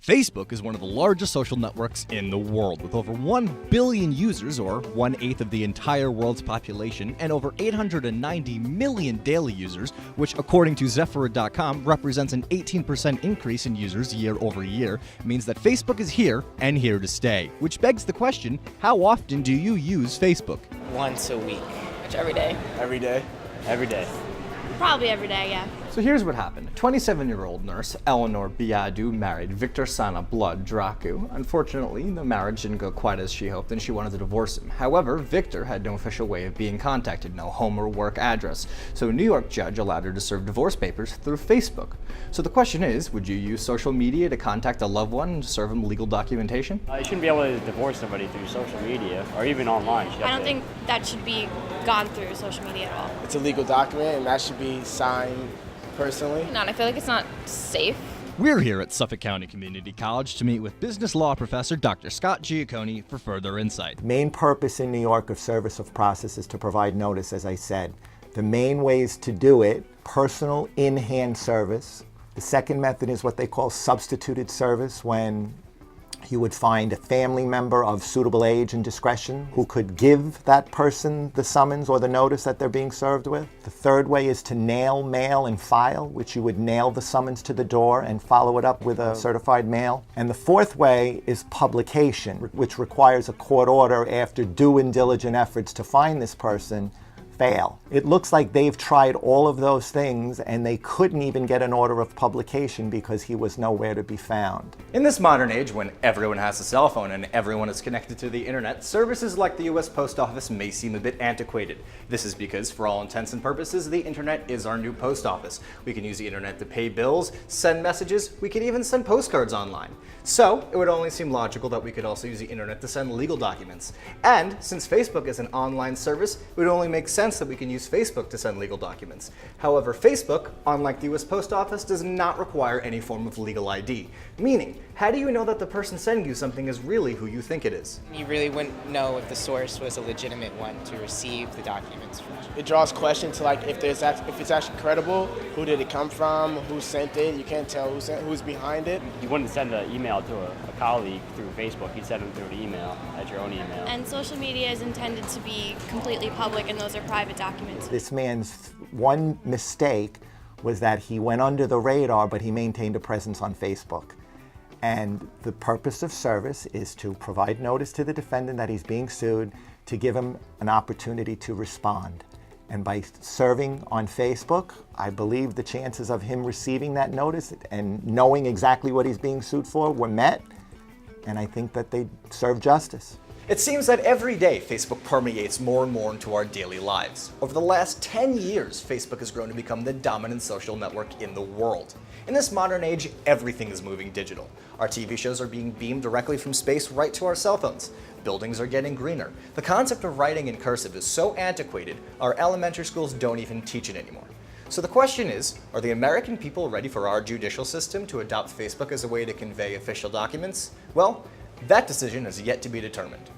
Facebook is one of the largest social networks in the world, with over 1 billion users, or 1/8 of the entire world's population, and over 890 million daily users, which, according to Zephyr.com, represents an 18% increase in users year over year, means that Facebook is here and here to stay. Which begs the question, how often do you use Facebook? Once a week. Which every day. Every day. Every day. Probably every day, yeah. So here's what happened. 27-year-old nurse Eleanor Biadu married Victor Sana Blood Dracu. Unfortunately, the marriage didn't go quite as she hoped and she wanted to divorce him. However, Victor had no official way of being contacted, no home or work address. So a New York judge allowed her to serve divorce papers through Facebook. So the question is, would you use social media to contact a loved one and serve them legal documentation? You shouldn't be able to divorce somebody through social media or even online. I don't think that should be gone through social media at all. It's a legal document and that should be signed personally. I feel like it's not safe. We're here at Suffolk County Community College to meet with business law professor Dr. Scott Giacconi for further insight. Main purpose in New York of service of process is to provide notice, as I said. The main ways to do it: personal in-hand service. The second method is what they call substituted service, when you would find a family member of suitable age and discretion who could give that person the summons or the notice that they're being served with. The third way is to nail, mail, and file, which you would nail the summons to the door and follow it up with a certified mail. And the fourth way is publication, which requires a court order after due and diligent efforts to find this person fail. It looks like they've tried all of those things and they couldn't even get an order of publication because he was nowhere to be found. In this modern age, when everyone has a cell phone and everyone is connected to the internet, services like the US Post Office may seem a bit antiquated. This is because, for all intents and purposes, the internet is our new post office. We can use the internet to pay bills, send messages, we can even send postcards online. So, it would only seem logical that we could also use the internet to send legal documents. And, since Facebook is an online service, it would only make sense that we can use Facebook to send legal documents. However, Facebook, unlike the US Post Office, does not require any form of legal ID. Meaning, how do you know that the person sending you something is really who you think it is? You really wouldn't know if the source was a legitimate one to receive the documents from. It draws questions to if it's actually credible, who did it come from, who sent it, you can't tell who's behind it. You wouldn't send an email to a colleague through Facebook, you'd send them through an email at your own email. And social media is intended to be completely public, and those are private documents. This man's one mistake was that he went under the radar, but he maintained a presence on Facebook. And the purpose of service is to provide notice to the defendant that he's being sued, to give him an opportunity to respond. And by serving on Facebook, I believe the chances of him receiving that notice and knowing exactly what he's being sued for were met, and I think that they served justice. It seems that every day Facebook permeates more and more into our daily lives. Over the last 10 years, Facebook has grown to become the dominant social network in the world. In this modern age, everything is moving digital. Our TV shows are being beamed directly from space right to our cell phones. Buildings are getting greener. The concept of writing in cursive is so antiquated, our elementary schools don't even teach it anymore. So the question is, are the American people ready for our judicial system to adopt Facebook as a way to convey official documents? Well, that decision is yet to be determined.